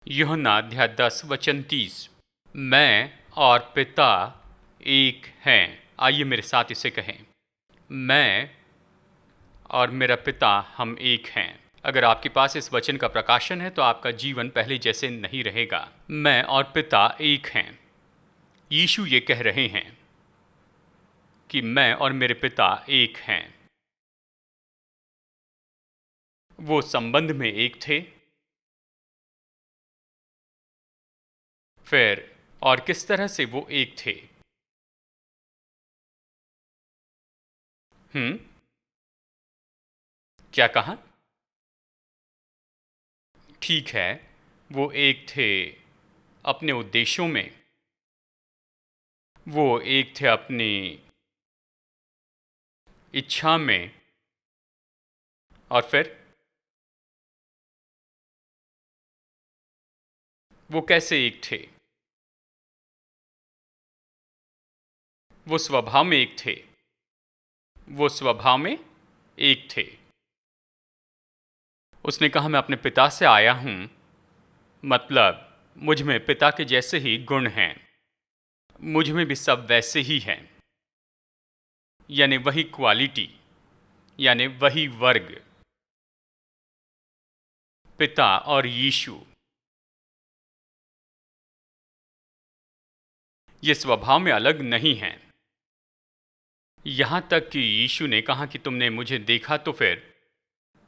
यूहन्ना अध्याय 10 वचन 30। मैं और पिता एक हैं। आइए मेरे साथ इसे कहें, मैं और मेरा पिता हम एक हैं। अगर आपके पास इस वचन का प्रकाशन है तो आपका जीवन पहले जैसे नहीं रहेगा। मैं और पिता एक हैं। यीशु ये कह रहे हैं कि मैं और मेरे पिता एक हैं। वो संबंध में एक थे, फिर और किस तरह से वो एक थे? क्या कहा? ठीक है, वो एक थे अपने उद्देश्यों में, वो एक थे अपनी इच्छा में, और फिर वो कैसे एक थे? वो स्वभाव में एक थे। वो स्वभाव में एक थे। उसने कहा मैं अपने पिता से आया हूं, मतलब मुझ में पिता के जैसे ही गुण हैं, मुझ में भी सब वैसे ही हैं, यानी वही क्वालिटी, यानी वही वर्ग। पिता और यीशु ये स्वभाव में अलग नहीं हैं। यहां तक कि यीशु ने कहा कि तुमने मुझे देखा तो फिर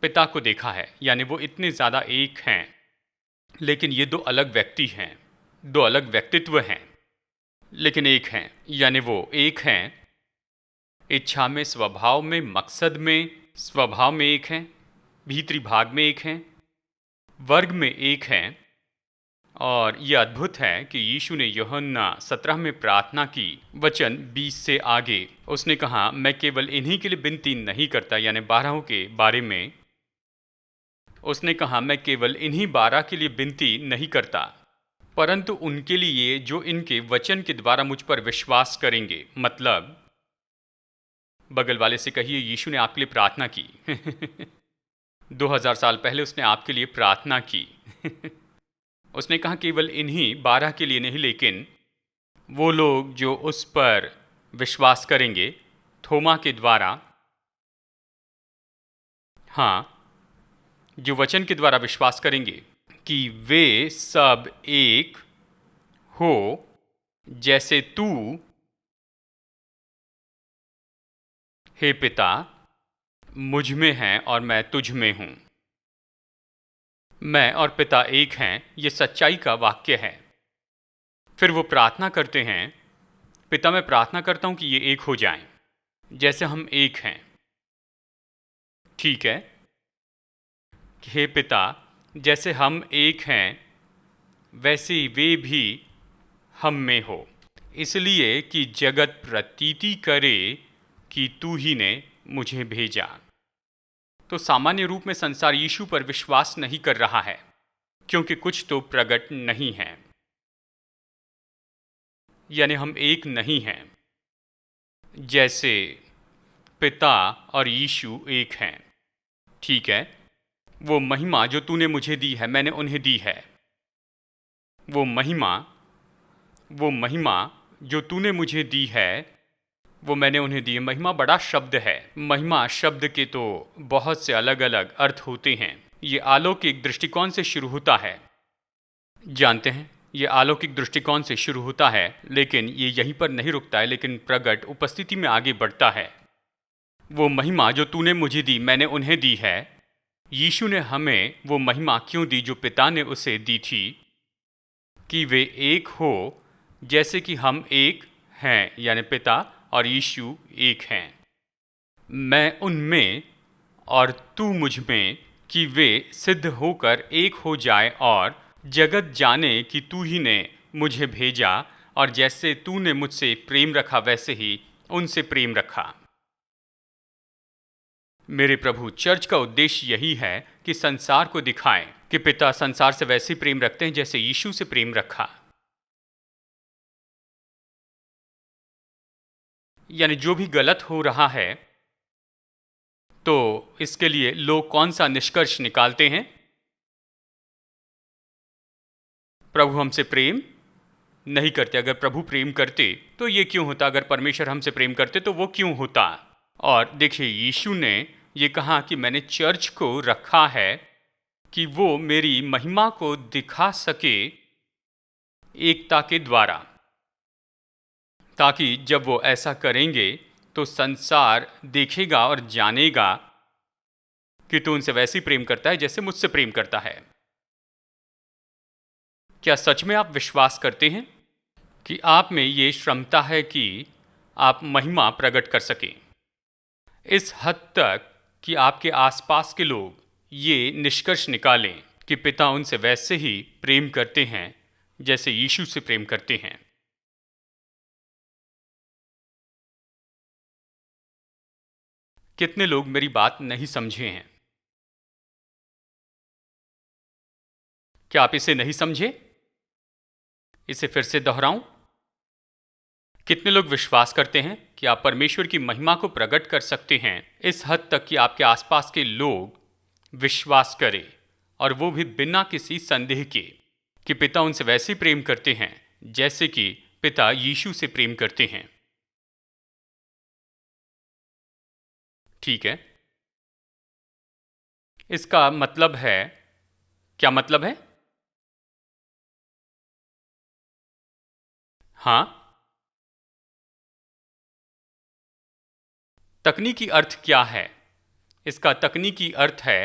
पिता को देखा है, यानी वो इतने ज़्यादा एक हैं, लेकिन ये दो अलग व्यक्ति हैं, दो अलग व्यक्तित्व हैं, लेकिन एक हैं। यानी वो एक हैं इच्छा में, स्वभाव में, मकसद में। स्वभाव में एक हैं, भीतरी भाग में एक हैं, वर्ग में एक हैं। और यह अद्भुत है कि यीशु ने यूहन्ना 17 में प्रार्थना की, वचन 20 से आगे। उसने कहा मैं केवल इन्हीं के लिए विनती नहीं करता, यानी 12 के बारे में। उसने कहा मैं केवल इन्हीं 12 के लिए विनती नहीं करता, परंतु उनके लिए जो इनके वचन के द्वारा मुझ पर विश्वास करेंगे। मतलब बगल वाले से कहिए यीशु ने आपके लिए प्रार्थना की 2000 साल पहले उसने आपके लिए प्रार्थना की उसने कहा केवल इन्हीं 12 के लिए नहीं, लेकिन वो लोग जो उस पर विश्वास करेंगे थोमा के द्वारा, हाँ, जो वचन के द्वारा विश्वास करेंगे कि वे सब एक हो जैसे तू, हे पिता, मुझ में है और मैं तुझ में हूं। मैं और पिता एक हैं, ये सच्चाई का वाक्य है। फिर वो प्रार्थना करते हैं, पिता मैं प्रार्थना करता हूं कि ये एक हो जाएं, जैसे हम एक हैं। ठीक है, हे पिता, जैसे हम एक हैं वैसे ही वे भी हम में हो, इसलिए कि जगत प्रतीति करे कि तू ही ने मुझे भेजा। तो सामान्य रूप में संसार यीशु पर विश्वास नहीं कर रहा है, क्योंकि कुछ तो प्रकट नहीं है, यानी हम एक नहीं हैं। जैसे पिता और यीशु एक हैं। ठीक है, वो महिमा जो तूने मुझे दी है मैंने उन्हें दी है। वो महिमा जो तूने मुझे दी है वो मैंने उन्हें दी है। महिमा बड़ा शब्द है। महिमा शब्द के तो बहुत से अलग अलग अर्थ होते हैं। ये अलौकिक दृष्टिकोण से शुरू होता है, जानते हैं, ये अलौकिक दृष्टिकोण से शुरू होता है, लेकिन ये यहीं पर नहीं रुकता है, लेकिन प्रगट उपस्थिति में आगे बढ़ता है। वो महिमा जो तूने मुझे दी मैंने उन्हें दी है। यीशु ने हमें वो महिमा क्यों दी जो पिता ने उसे दी थी, कि वे एक हो जैसे कि हम एक हैं, यानी पिता और यीशु एक हैं। मैं उनमें और तू मुझ में, कि वे सिद्ध होकर एक हो जाए और जगत जाने कि तू ही ने मुझे भेजा, और जैसे तूने मुझसे प्रेम रखा वैसे ही उनसे प्रेम रखा। मेरे प्रभु, चर्च का उद्देश्य यही है कि संसार को दिखाएं कि पिता संसार से वैसे प्रेम रखते हैं जैसे यीशु से प्रेम रखा। यानी जो भी गलत हो रहा है, तो इसके लिए लोग कौन सा निष्कर्ष निकालते हैं? प्रभु हमसे प्रेम नहीं करते। अगर प्रभु प्रेम करते तो ये क्यों होता? अगर परमेश्वर हमसे प्रेम करते तो वो क्यों होता? और देखिए, यीशु ने ये कहा कि मैंने चर्च को रखा है कि वो मेरी महिमा को दिखा सके एकता के द्वारा, ताकि जब वो ऐसा करेंगे तो संसार देखेगा और जानेगा कि तू उनसे वैसे ही प्रेम करता है जैसे मुझसे प्रेम करता है। क्या सच में आप विश्वास करते हैं कि आप में ये क्षमता है कि आप महिमा प्रकट कर सकें इस हद तक कि आपके आसपास के लोग ये निष्कर्ष निकालें कि पिता उनसे वैसे ही प्रेम करते हैं जैसे यीशु से प्रेम करते हैं? कितने लोग मेरी बात नहीं समझे हैं? क्या आप इसे नहीं समझे? इसे फिर से दोहराऊं। कितने लोग विश्वास करते हैं कि आप परमेश्वर की महिमा को प्रकट कर सकते हैं इस हद तक कि आपके आसपास के लोग विश्वास करें, और वो भी बिना किसी संदेह के, कि पिता उनसे वैसे ही प्रेम करते हैं जैसे कि पिता यीशु से प्रेम करते हैं? ठीक है, इसका मतलब है, क्या मतलब है? हाँ, तकनीकी अर्थ क्या है? इसका तकनीकी अर्थ है,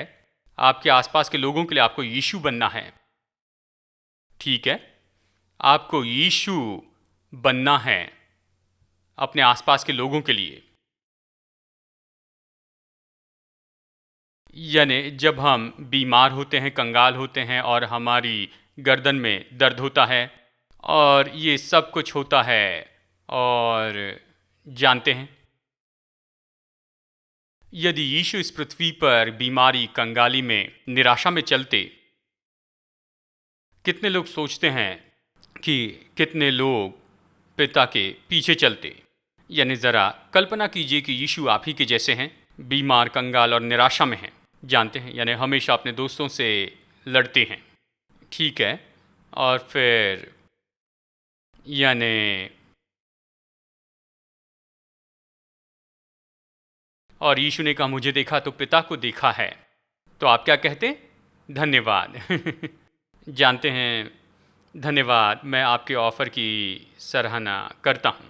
आपके आसपास के लोगों के लिए आपको यीशु बनना है। ठीक है, आपको यीशु बनना है अपने आसपास के लोगों के लिए। यानी जब हम बीमार होते हैं, कंगाल होते हैं और हमारी गर्दन में दर्द होता है और ये सब कुछ होता है, और जानते हैं, यदि यीशु इस पृथ्वी पर बीमारी, कंगाली में, निराशा में चलते, कितने लोग सोचते हैं कि कितने लोग पिता के पीछे चलते? यानी ज़रा कल्पना कीजिए कि यीशु आप ही के जैसे हैं, बीमार, कंगाल और निराशा में हैं। जानते हैं, यानी हमेशा अपने दोस्तों से लड़ते हैं। ठीक है, और फिर यानी और यीशु ने कहा मुझे देखा तो पिता को देखा है। तो आप क्या कहते? धन्यवाद। जानते हैं, धन्यवाद, मैं आपके ऑफ़र की सराहना करता हूँ।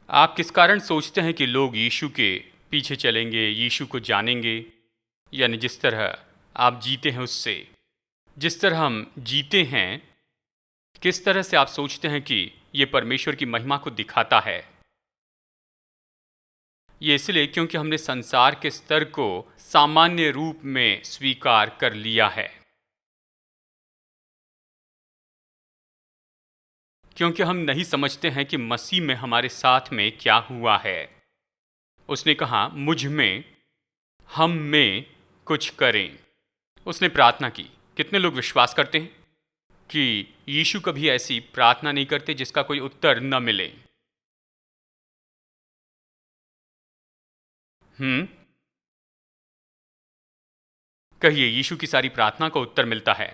आप किस कारण सोचते हैं कि लोग यीशु के पीछे चलेंगे, यीशु को जानेंगे? यानी जिस तरह आप जीते हैं उससे, जिस तरह हम जीते हैं, किस तरह से आप सोचते हैं कि ये परमेश्वर की महिमा को दिखाता है? ये इसलिए क्योंकि हमने संसार के स्तर को सामान्य रूप में स्वीकार कर लिया है, क्योंकि हम नहीं समझते हैं कि मसीह में हमारे साथ में क्या हुआ है। उसने कहा मुझ में, हम में कुछ करें। उसने प्रार्थना की। कितने लोग विश्वास करते हैं कि यीशु कभी ऐसी प्रार्थना नहीं करते जिसका कोई उत्तर न मिले? कहिए, यीशु की सारी प्रार्थना का उत्तर मिलता है।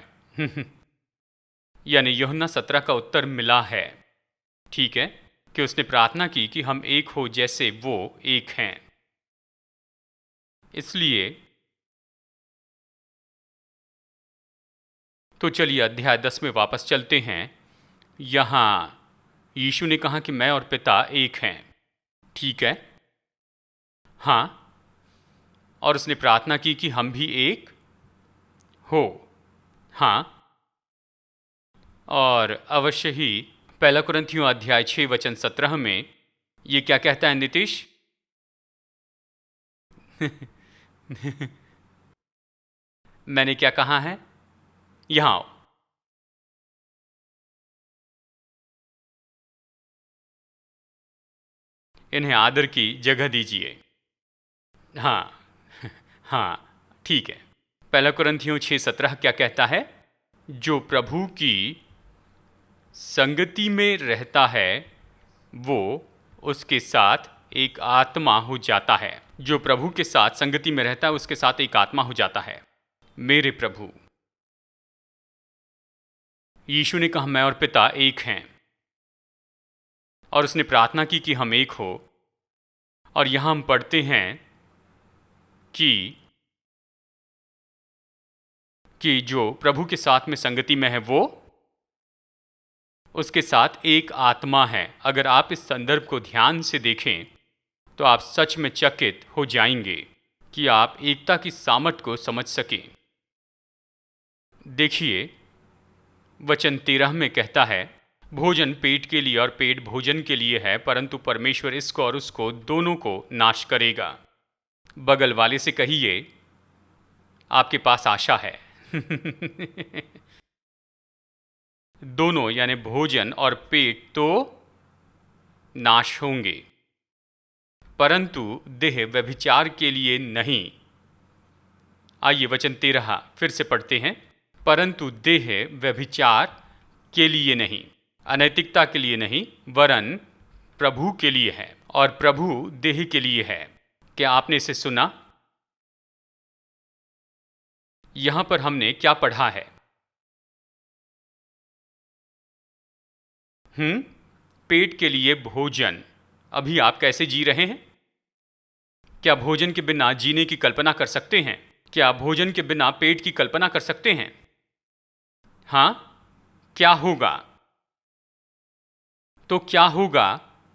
यानी यूहन्ना 17 का उत्तर मिला है। ठीक है, कि उसने प्रार्थना की कि हम एक हो जैसे वो एक हैं। इसलिए तो चलिए अध्याय 10 में वापस चलते हैं। यहाँ यीशु ने कहा कि मैं और पिता एक हैं। ठीक है, हाँ, और उसने प्रार्थना की कि हम भी एक हो। हाँ, और अवश्य ही पहला कुरिन्थियों अध्याय 6 वचन 17 में ये क्या कहता है नीतीश? मैंने क्या कहा है? यहाँ आओ। इन्हें आदर की जगह दीजिए। हाँ, हाँ, ठीक है। पहला कुरिन्थियों 6:17 क्या कहता है? जो प्रभु की संगति में रहता है वो उसके साथ एक आत्मा हो जाता है। जो प्रभु के साथ संगति में रहता है उसके साथ एक आत्मा हो जाता है। मेरे प्रभु, यीशु ने कहा मैं और पिता एक हैं, और उसने प्रार्थना की कि हम एक हो। और यहाँ हम पढ़ते हैं कि जो प्रभु के साथ में संगति में है वो उसके साथ एक आत्मा है। अगर आप इस संदर्भ को ध्यान से देखें तो आप सच में चकित हो जाएंगे कि आप एकता की सामर्थ्य को समझ सकें। देखिए, वचन 13 में कहता है, भोजन पेट के लिए और पेट भोजन के लिए है, परंतु परमेश्वर इसको और उसको दोनों को नाश करेगा। बगल वाले से कहिए, आपके पास आशा है। दोनों यानी भोजन और पेट तो नाश होंगे, परंतु देह व्यभिचार के लिए नहीं। आइए वचन 13 फिर से पढ़ते हैं। परंतु देह व्यभिचार के लिए नहीं, अनैतिकता के लिए नहीं, वरन प्रभु के लिए है, और प्रभु देह के लिए है। क्या आपने इसे सुना? यहां पर हमने क्या पढ़ा है? पेट के लिए भोजन। अभी आप कैसे जी रहे हैं? क्या भोजन के बिना जीने की कल्पना कर सकते हैं? क्या भोजन के बिना पेट की कल्पना कर सकते हैं? हाँ, क्या होगा? तो क्या होगा?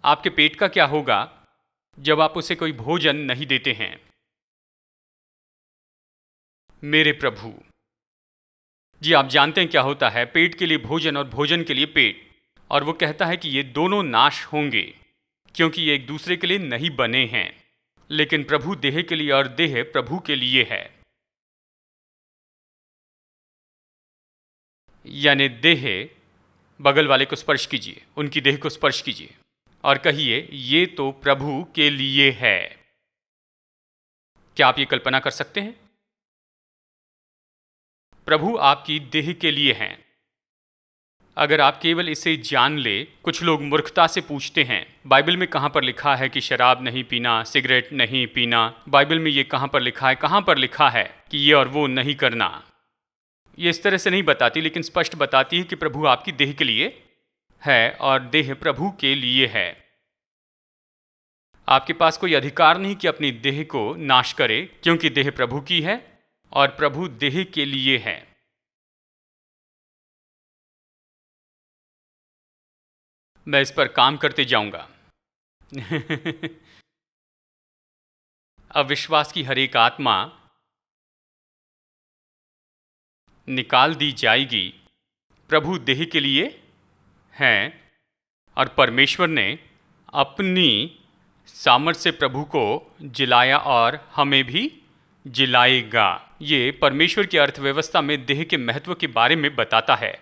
आपके पेट का क्या होगा जब आप उसे कोई भोजन नहीं देते हैं? मेरे प्रभु जी, आप जानते हैं क्या होता है? पेट के लिए भोजन और भोजन के लिए पेट। और वो कहता है कि ये दोनों नाश होंगे, क्योंकि ये एक दूसरे के लिए नहीं बने हैं, लेकिन प्रभु देह के लिए और देह प्रभु के लिए है। यानी देह, बगल वाले को स्पर्श कीजिए, उनकी देह को स्पर्श कीजिए और कहिए, ये तो प्रभु के लिए है। क्या आप ये कल्पना कर सकते हैं? प्रभु आपकी देह के लिए हैं। अगर आप केवल इसे जान ले। कुछ लोग मूर्खता से पूछते हैं, बाइबल में कहाँ पर लिखा है कि शराब नहीं पीना, सिगरेट नहीं पीना? बाइबल में ये कहाँ पर लिखा है? कहाँ पर लिखा है कि ये और वो नहीं करना? ये इस तरह से नहीं बताती, लेकिन स्पष्ट बताती है कि प्रभु आपकी देह के लिए है और देह प्रभु के लिए है। आपके पास कोई अधिकार नहीं कि अपनी देह को नाश करे, क्योंकि देह प्रभु की है और प्रभु देह के लिए है। मैं इस पर काम करते जाऊंगा। अविश्वास की हर एक आत्मा निकाल दी जाएगी। प्रभु देह के लिए हैं और परमेश्वर ने अपनी सामर्थ्य से प्रभु को जिलाया और हमें भी जिलाएगा। ये परमेश्वर की अर्थव्यवस्था में देह के महत्व के बारे में बताता है।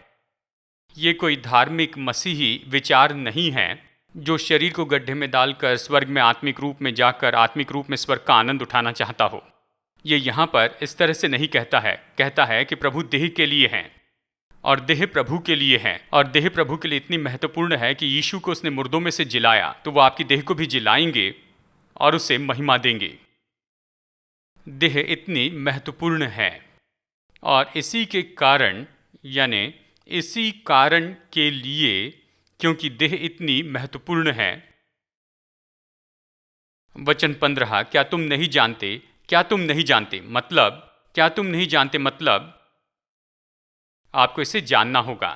ये कोई धार्मिक मसीही विचार नहीं है जो शरीर को गड्ढे में डालकर स्वर्ग में आत्मिक रूप में जाकर आत्मिक रूप में स्वर्ग का आनंद उठाना चाहता हो। ये यहाँ पर इस तरह से नहीं कहता है। कहता है कि प्रभु देह के लिए हैं और देह प्रभु के लिए है, और देह प्रभु के लिए इतनी महत्वपूर्ण है कि यीशु को उसने मुर्दों में से जिलाया, तो वो आपकी देह को भी जिलाएंगे और उसे महिमा देंगे। देह इतनी महत्वपूर्ण है और इसी के कारण, यानी इसी कारण के लिए, क्योंकि देह इतनी महत्वपूर्ण है। वचन 15, क्या तुम नहीं जानते? क्या तुम नहीं जानते मतलब, क्या तुम नहीं जानते मतलब आपको इसे जानना होगा।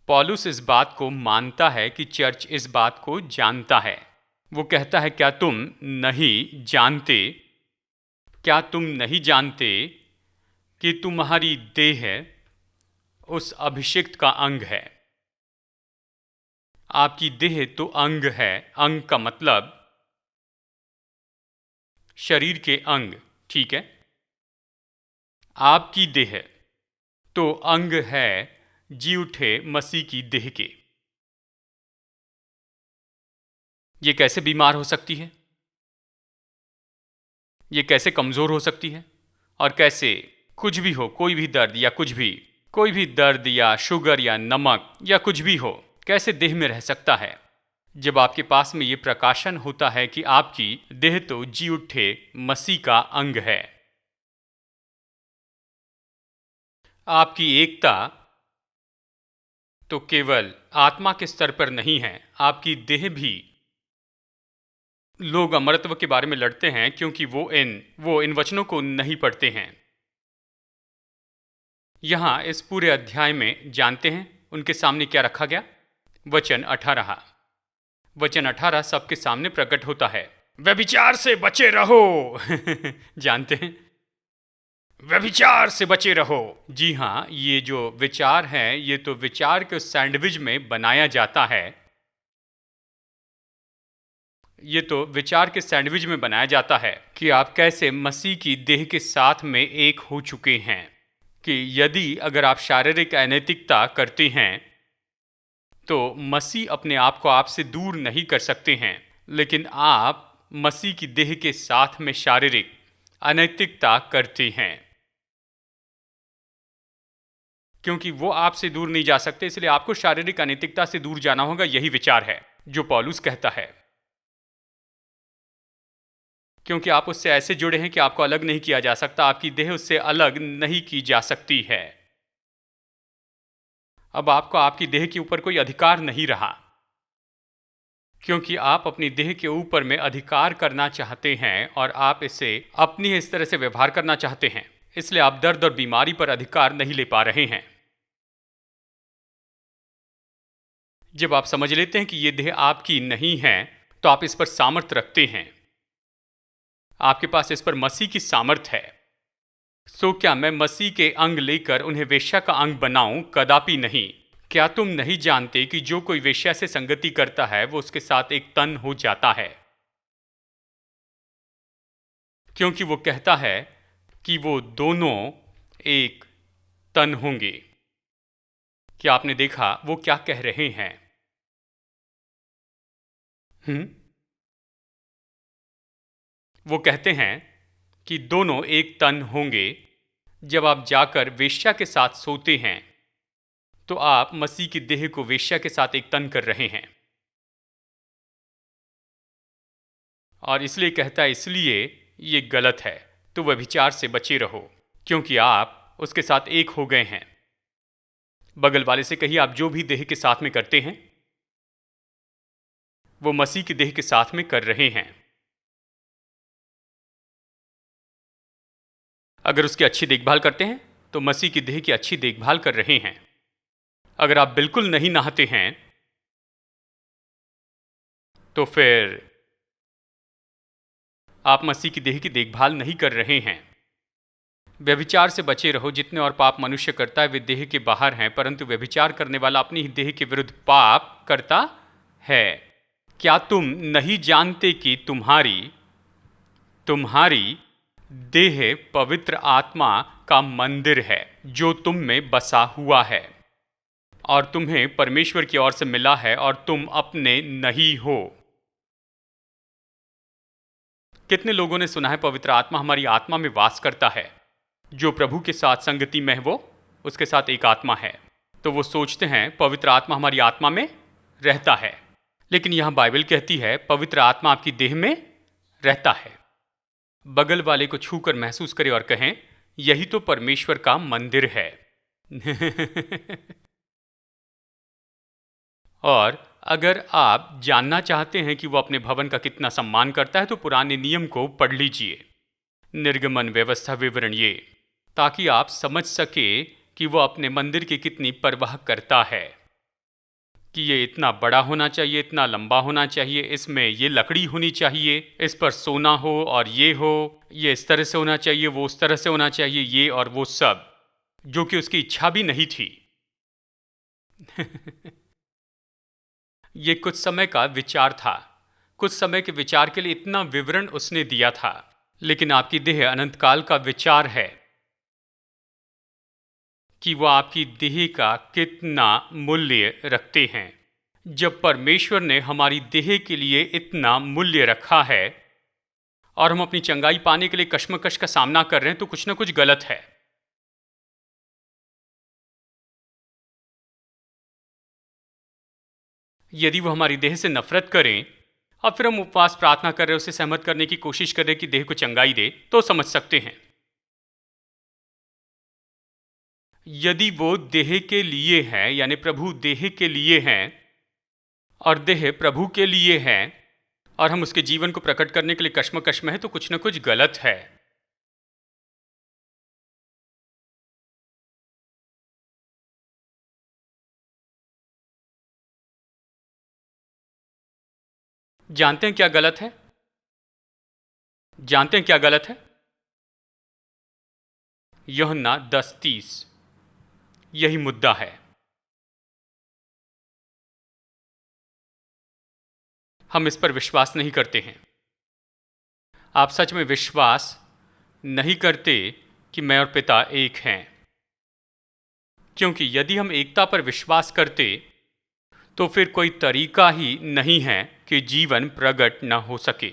पौलुस इस बात को मानता है कि चर्च इस बात को जानता है। वो कहता है, क्या तुम नहीं जानते? क्या तुम नहीं जानते कि तुम्हारी देह उस अभिषिक्त का अंग है? आपकी देह तो अंग है। अंग का मतलब शरीर के अंग, ठीक है? आपकी देह तो अंग है जी उठे मसीह की देह के। ये कैसे बीमार हो सकती है? ये कैसे कमजोर हो सकती है? और कैसे कुछ भी हो, कोई भी दर्द या कुछ भी, कोई भी दर्द या शुगर या नमक या कुछ भी हो, कैसे देह में रह सकता है? जब आपके पास में ये प्रकाशन होता है कि आपकी देह तो जी उठे मसीह का अंग है। आपकी एकता तो केवल आत्मा के स्तर पर नहीं है, आपकी देह भी। लोग अमरत्व के बारे में लड़ते हैं क्योंकि वो इन वचनों को नहीं पढ़ते हैं। यहाँ इस पूरे अध्याय में जानते हैं उनके सामने क्या रखा गया। वचन 18 सबके सामने प्रकट होता है। व्यभिचार से बचे रहो। जानते हैं, व्यभिचार से बचे रहो। जी हाँ, ये जो विचार है, ये तो विचार के सैंडविच में बनाया जाता है। ये तो विचार के सैंडविच में बनाया जाता है कि आप कैसे मसीह की देह के साथ में एक हो चुके हैं। कि यदि अगर आप शारीरिक अनैतिकता करते हैं तो मसीह अपने आप को आपसे दूर नहीं कर सकते हैं, लेकिन आप मसीह की देह के साथ में शारीरिक अनैतिकता करते हैं। क्योंकि वो आपसे दूर नहीं जा सकते, इसलिए आपको शारीरिक अनैतिकता से दूर जाना होगा। यही विचार है जो पौलुस कहता है। क्योंकि आप उससे ऐसे जुड़े हैं कि आपको अलग नहीं किया जा सकता, आपकी देह उससे अलग नहीं की जा सकती है। अब आपको आपकी देह के ऊपर कोई अधिकार नहीं रहा, क्योंकि आप अपनी देह के ऊपर में अधिकार करना चाहते हैं और आप इसे अपनी इस तरह से व्यवहार करना चाहते हैं, इसलिए आप दर्द और बीमारी पर अधिकार नहीं ले पा रहे हैं। जब आप समझ लेते हैं कि ये देह आपकी नहीं है, तो आप इस पर सामर्थ्य रखते हैं। आपके पास इस पर मसीह की सामर्थ है। सो क्या मैं मसीह के अंग लेकर उन्हें वेश्या का अंग बनाऊं? कदापि नहीं। क्या तुम नहीं जानते कि जो कोई वेश्या से संगति करता है वो उसके साथ एक तन हो जाता है? क्योंकि वो कहता है कि वो दोनों एक तन होंगे। क्या आपने देखा वो क्या कह रहे हैं? वो कहते हैं कि दोनों एक तन होंगे। जब आप जाकर वेश्या के साथ सोते हैं तो आप मसीह की देह को वेश्या के साथ एक तन कर रहे हैं। और इसलिए कहता है, इसलिए ये गलत है, तो व्यभिचार से बचे रहो, क्योंकि आप उसके साथ एक हो गए हैं। बगल वाले से कहिए, आप जो भी देह के साथ में करते हैं वो मसीह की देह के साथ में कर रहे हैं। अगर उसकी अच्छी देखभाल करते हैं तो मसीह की देह की अच्छी देखभाल कर रहे हैं। अगर आप बिल्कुल नहीं नहाते हैं तो फिर आप मसीह की देह की देखभाल नहीं कर रहे हैं। व्यभिचार से बचे रहो। जितने और पाप मनुष्य करता है वे देह के बाहर हैं, परंतु व्यभिचार करने वाला अपनी ही देह के विरुद्ध पाप करता है। क्या तुम नहीं जानते कि तुम्हारी देह पवित्र आत्मा का मंदिर है जो तुम में बसा हुआ है और तुम्हें परमेश्वर की ओर से मिला है और तुम अपने नहीं हो? कितने लोगों ने सुना है पवित्र आत्मा हमारी आत्मा में वास करता है। जो प्रभु के साथ संगति में है वो उसके साथ एक आत्मा है, तो वो सोचते हैं पवित्र आत्मा हमारी आत्मा में रहता है। लेकिन यहां बाइबल कहती है पवित्र आत्मा आपकी देह में रहता है। बगल वाले को छूकर महसूस करें और कहें, यही तो परमेश्वर का मंदिर है। और अगर आप जानना चाहते हैं कि वो अपने भवन का कितना सम्मान करता है तो पुराने नियम को पढ़ लीजिए, निर्गमन व्यवस्था विवरण, ये, ताकि आप समझ सके कि वो अपने मंदिर की कितनी परवाह करता है। कि ये इतना बड़ा होना चाहिए, इतना लंबा होना चाहिए, इसमें ये लकड़ी होनी चाहिए, इस पर सोना हो और ये हो, ये इस तरह से होना चाहिए, वो उस तरह से होना चाहिए, ये और वो सब, जो कि उसकी इच्छा भी नहीं थी। ये कुछ समय का विचार था, कुछ समय के विचार के लिए इतना विवरण उसने दिया था। लेकिन आपकी देह अनंत काल का विचार है कि वो आपकी देह का कितना मूल्य रखते हैं। जब परमेश्वर ने हमारी देह के लिए इतना मूल्य रखा है और हम अपनी चंगाई पाने के लिए कश्मकश का सामना कर रहे हैं, तो कुछ ना कुछ गलत है। यदि वो हमारी देह से नफरत करें और फिर हम उपवास प्रार्थना कर रहे हैं, उसे सहमत करने की कोशिश कर रहे हैं कि देह को चंगाई दे, तो समझ सकते हैं। यदि वो देह के लिए है, यानी प्रभु देह के लिए हैं और देह प्रभु के लिए है, और हम उसके जीवन को प्रकट करने के लिए कश्मकश में है, तो कुछ न कुछ गलत है। जानते हैं क्या गलत है? जानते हैं क्या गलत है? यूहन्ना 10:30, यही मुद्दा है। हम इस पर विश्वास नहीं करते हैं। आप सच में विश्वास नहीं करते कि मैं और पिता एक हैं, क्योंकि यदि हम एकता पर विश्वास करते तो फिर कोई तरीका ही नहीं है कि जीवन प्रकट न हो सके।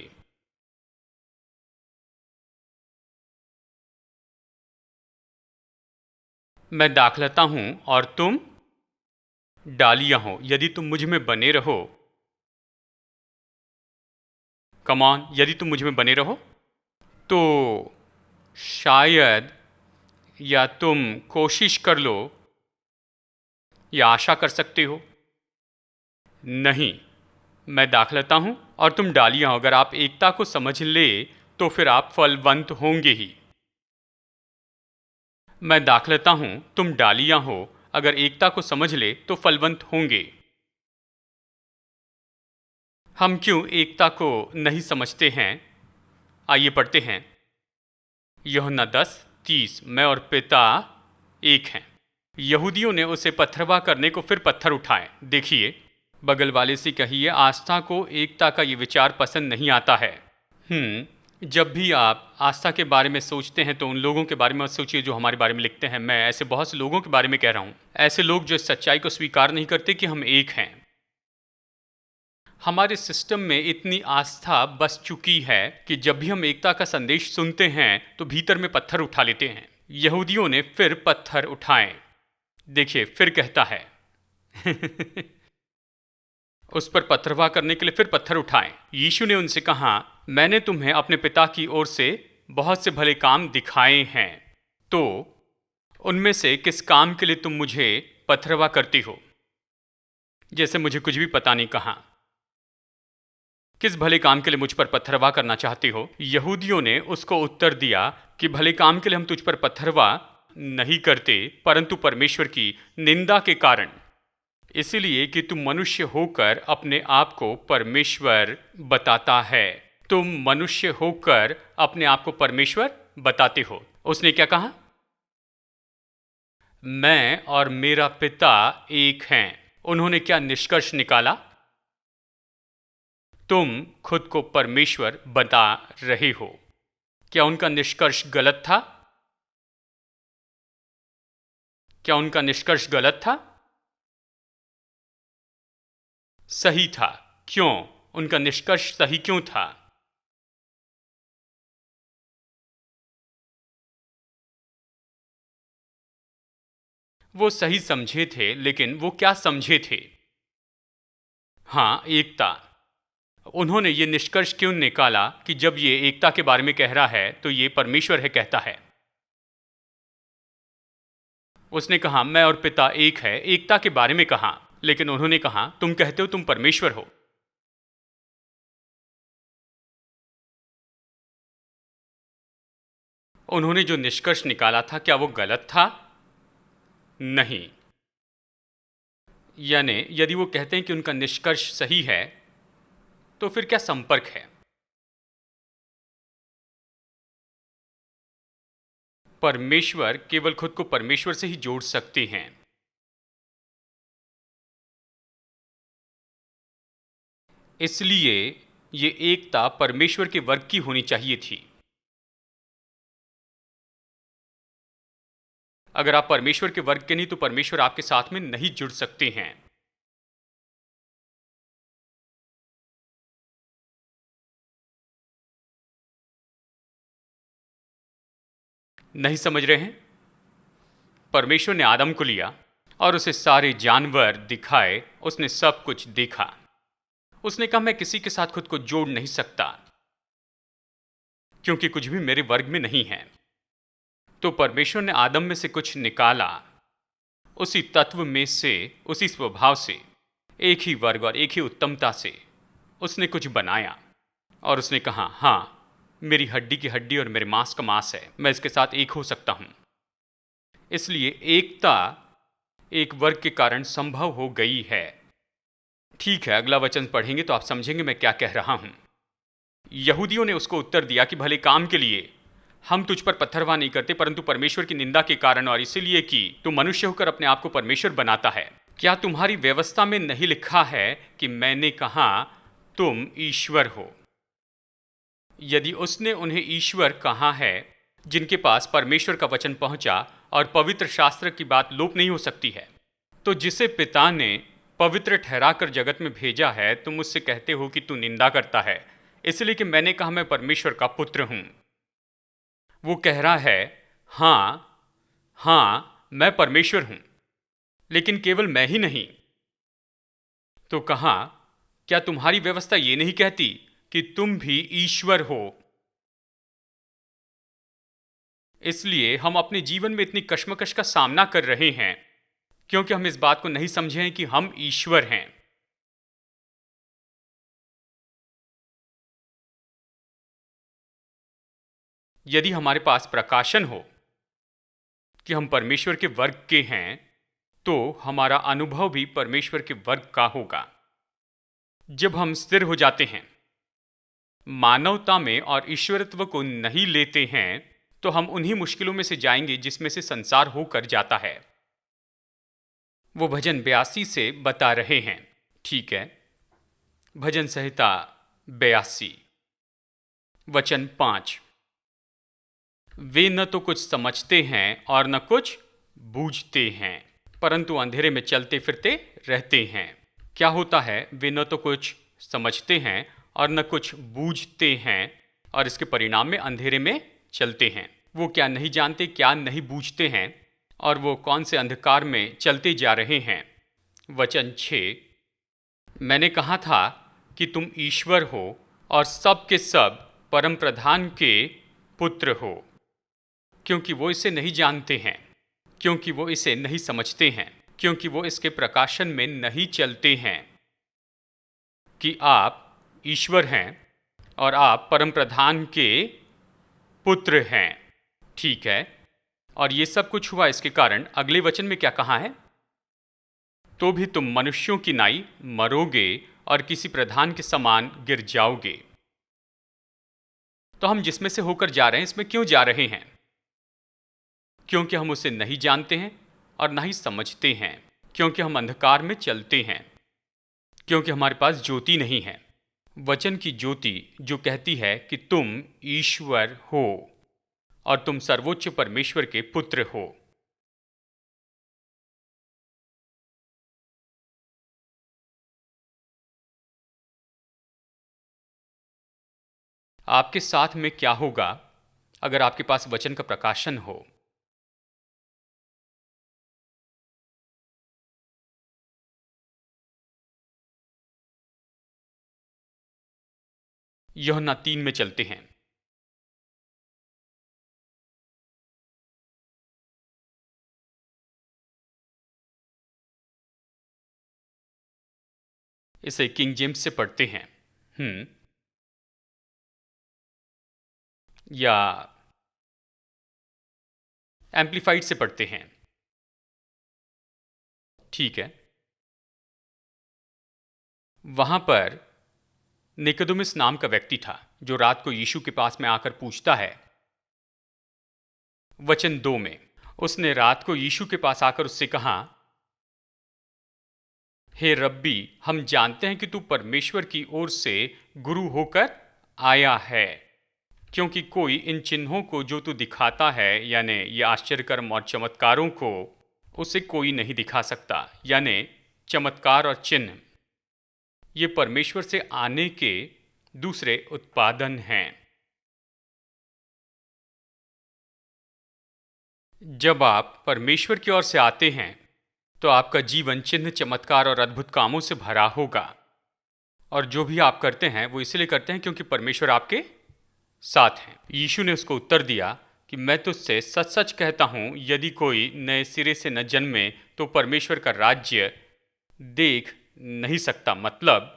मैं दाखलता हूं और तुम डालियां हो। यदि तुम मुझ में बने रहो, कमान, यदि तुम मुझ में बने रहो तो शायद या तुम कोशिश कर लो या आशा कर सकते हो। नहीं, मैं दाखलता हूं और तुम डालियां हो। अगर आप एकता को समझ ले तो फिर आप फलवंत होंगे ही। मैं दाखलता हूं, तुम डालियां हो। अगर एकता को समझ ले तो फलवंत होंगे। हम क्यों एकता को नहीं समझते हैं? आइए पढ़ते हैं। यूहन्ना 10:30, मैं और पिता एक हैं। यहूदियों ने उसे पत्थरवा करने को फिर पत्थर उठाए। देखिए, बगल वाले से कहिए, आस्था को एकता का ये विचार पसंद नहीं आता है। जब भी आप आस्था के बारे में सोचते हैं तो उन लोगों के बारे में मत सोचिए जो हमारे बारे में लिखते हैं। मैं ऐसे बहुत से लोगों के बारे में कह रहा हूँ, ऐसे लोग जो इस सच्चाई को स्वीकार नहीं करते कि हम एक हैं। हमारे सिस्टम में इतनी आस्था बस चुकी है कि जब भी हम एकता का संदेश सुनते हैं तो भीतर में पत्थर उठा लेते हैं। यहूदियों ने फिर पत्थर उठाए। देखिए, फिर कहता है उस पर पत्थरवा करने के लिए फिर पत्थर उठाए। यीशु ने उनसे कहा, मैंने तुम्हें अपने पिता की ओर से बहुत से भले काम दिखाए हैं, तो उनमें से किस काम के लिए तुम मुझे पत्थरवा करती हो? जैसे मुझे कुछ भी पता नहीं कहा। किस भले काम के लिए मुझ पर पत्थरवा करना चाहती हो? यहूदियों ने उसको उत्तर दिया कि भले काम के लिए हम तुझ पर पत्थरवा नहीं करते, परंतु परमेश्वर की निंदा के कारण, इसलिए कि तुम मनुष्य होकर अपने आप को परमेश्वर बताता है। तुम मनुष्य होकर अपने आप को परमेश्वर बताते हो। उसने क्या कहा? मैं और मेरा पिता एक हैं। उन्होंने क्या निष्कर्ष निकाला? तुम खुद को परमेश्वर बता रहे हो। क्या उनका निष्कर्ष गलत था? क्या उनका निष्कर्ष गलत था? सही था। क्यों? उनका निष्कर्ष सही क्यों था? वो सही समझे थे, लेकिन वो क्या समझे थे? हाँ, एकता। उन्होंने ये निष्कर्ष क्यों निकाला कि जब ये एकता के बारे में कह रहा है तो ये परमेश्वर है कहता है। उसने कहा, मैं और पिता एक है, एकता के बारे में कहा, लेकिन उन्होंने कहा, तुम कहते हो तुम परमेश्वर हो। उन्होंने जो निष्कर्ष निकाला था, क्या वो गलत था? नहीं। यानी यदि वो कहते हैं कि उनका निष्कर्ष सही है, तो फिर क्या संपर्क है? परमेश्वर केवल खुद को परमेश्वर से ही जोड़ सकते हैं। इसलिए ये एकता परमेश्वर के वर्ग की होनी चाहिए थी। अगर आप परमेश्वर के वर्ग के नहीं तो परमेश्वर आपके साथ में नहीं जुड़ सकते हैं। नहीं समझ रहे हैं? परमेश्वर ने आदम को लिया और उसे सारे जानवर दिखाए। उसने सब कुछ देखा। उसने कहा, मैं किसी के साथ खुद को जोड़ नहीं सकता क्योंकि कुछ भी मेरे वर्ग में नहीं है। तो परमेश्वर ने आदम में से कुछ निकाला उसी तत्व में से, उसी स्वभाव से, एक ही वर्ग और एक ही उत्तमता से उसने कुछ बनाया और उसने कहा, हाँ, मेरी हड्डी की हड्डी और मेरे मांस का मांस है, मैं इसके साथ एक हो सकता हूं। इसलिए एकता एक वर्ग के कारण संभव हो गई है। ठीक है, अगला वचन पढ़ेंगे तो आप समझेंगे मैं क्या कह रहा हूं। यहूदियों ने उसको उत्तर दिया कि भले काम के लिए हम तुझ पर पत्थरवाह नहीं करते, परंतु परमेश्वर की निंदा के कारण और इसीलिए कि तू मनुष्य होकर अपने आप को परमेश्वर बनाता है। क्या तुम्हारी व्यवस्था में नहीं लिखा है कि मैंने कहा तुम ईश्वर हो? यदि उसने उन्हें ईश्वर कहा है जिनके पास परमेश्वर का वचन पहुंचा और पवित्र शास्त्र की बात लोप नहीं हो सकती है, तो जिसे पिता ने पवित्र ठहराकर जगत में भेजा है, तुम मुझसे कहते हो कि तू निंदा करता है, इसलिए कि मैंने कहा मैं परमेश्वर का पुत्र हूं। वो कह रहा है, हाँ, मैं परमेश्वर हूं, लेकिन केवल मैं ही नहीं। तो कहा, क्या तुम्हारी व्यवस्था ये नहीं कहती कि तुम भी ईश्वर हो? इसलिए हम अपने जीवन में इतनी कश्मकश का सामना कर रहे हैं क्योंकि हम इस बात को नहीं समझे हैं कि हम ईश्वर हैं। यदि हमारे पास प्रकाशन हो कि हम परमेश्वर के वर्ग के हैं, तो हमारा अनुभव भी परमेश्वर के वर्ग का होगा। जब हम स्थिर हो जाते हैं, मानवता में और ईश्वरत्व को नहीं लेते हैं, तो हम उन्हीं मुश्किलों में से जाएंगे जिसमें से संसार होकर जाता है। वो भजन 82 से बता रहे हैं। ठीक है, भजन संहिता 82 वचन 5। वे न तो कुछ समझते हैं और न कुछ बूझते हैं, परंतु अंधेरे में चलते फिरते रहते हैं। क्या होता है? वे न तो कुछ समझते हैं और न कुछ बूझते हैं, और इसके परिणाम में अंधेरे में चलते हैं। वो क्या नहीं जानते, क्या नहीं बूझते हैं, और वो कौन से अंधकार में चलते जा रहे हैं। वचन 6, मैंने कहा था कि तुम ईश्वर हो और सब के सब परम प्रधान के पुत्र हो, क्योंकि वो इसे नहीं जानते हैं, क्योंकि वो इसे नहीं समझते हैं, क्योंकि वो इसके प्रकाशन में नहीं चलते हैं कि आप ईश्वर हैं और आप परम प्रधान के पुत्र हैं। ठीक है, और ये सब कुछ हुआ इसके कारण अगले वचन में क्या कहा है? तो भी तुम मनुष्यों की नाई मरोगे और किसी प्रधान के समान गिर जाओगे। तो हम जिसमें से होकर जा रहे हैं, इसमें क्यों जा रहे हैं? क्योंकि हम उसे नहीं जानते हैं और ना ही समझते हैं, क्योंकि हम अंधकार में चलते हैं, क्योंकि हमारे पास ज्योति नहीं है। वचन की ज्योति जो कहती है कि तुम ईश्वर हो और तुम सर्वोच्च परमेश्वर के पुत्र हो। आपके साथ में क्या होगा अगर आपके पास वचन का प्रकाशन हो? यूहन्ना 3 में चलते हैं। इसे किंग जेम्स से पढ़ते हैं या एम्प्लीफाइड से पढ़ते हैं। ठीक है, वहां पर निकोदेमुस नाम का व्यक्ति था जो रात को यीशु के पास में आकर पूछता है। वचन 2 में उसने रात को यीशु के पास आकर उससे कहा, हे रब्बी, हम जानते हैं कि तू परमेश्वर की ओर से गुरु होकर आया है, क्योंकि कोई इन चिन्हों को जो तू दिखाता है, यानी ये आश्चर्यकर्म और चमत्कारों को, उसे कोई नहीं दिखा सकता। यानी चमत्कार और चिन्ह ये परमेश्वर से आने के दूसरे उत्पादन हैं। जब आप परमेश्वर की ओर से आते हैं तो आपका जीवन चिन्ह, चमत्कार और अद्भुत कामों से भरा होगा, और जो भी आप करते हैं वो इसलिए करते हैं क्योंकि परमेश्वर आपके साथ हैं। यीशु ने उसको उत्तर दिया कि मैं तुझसे सच सच कहता हूँ, यदि कोई नए सिरे से न जन्मे तो परमेश्वर का राज्य देख नहीं सकता। मतलब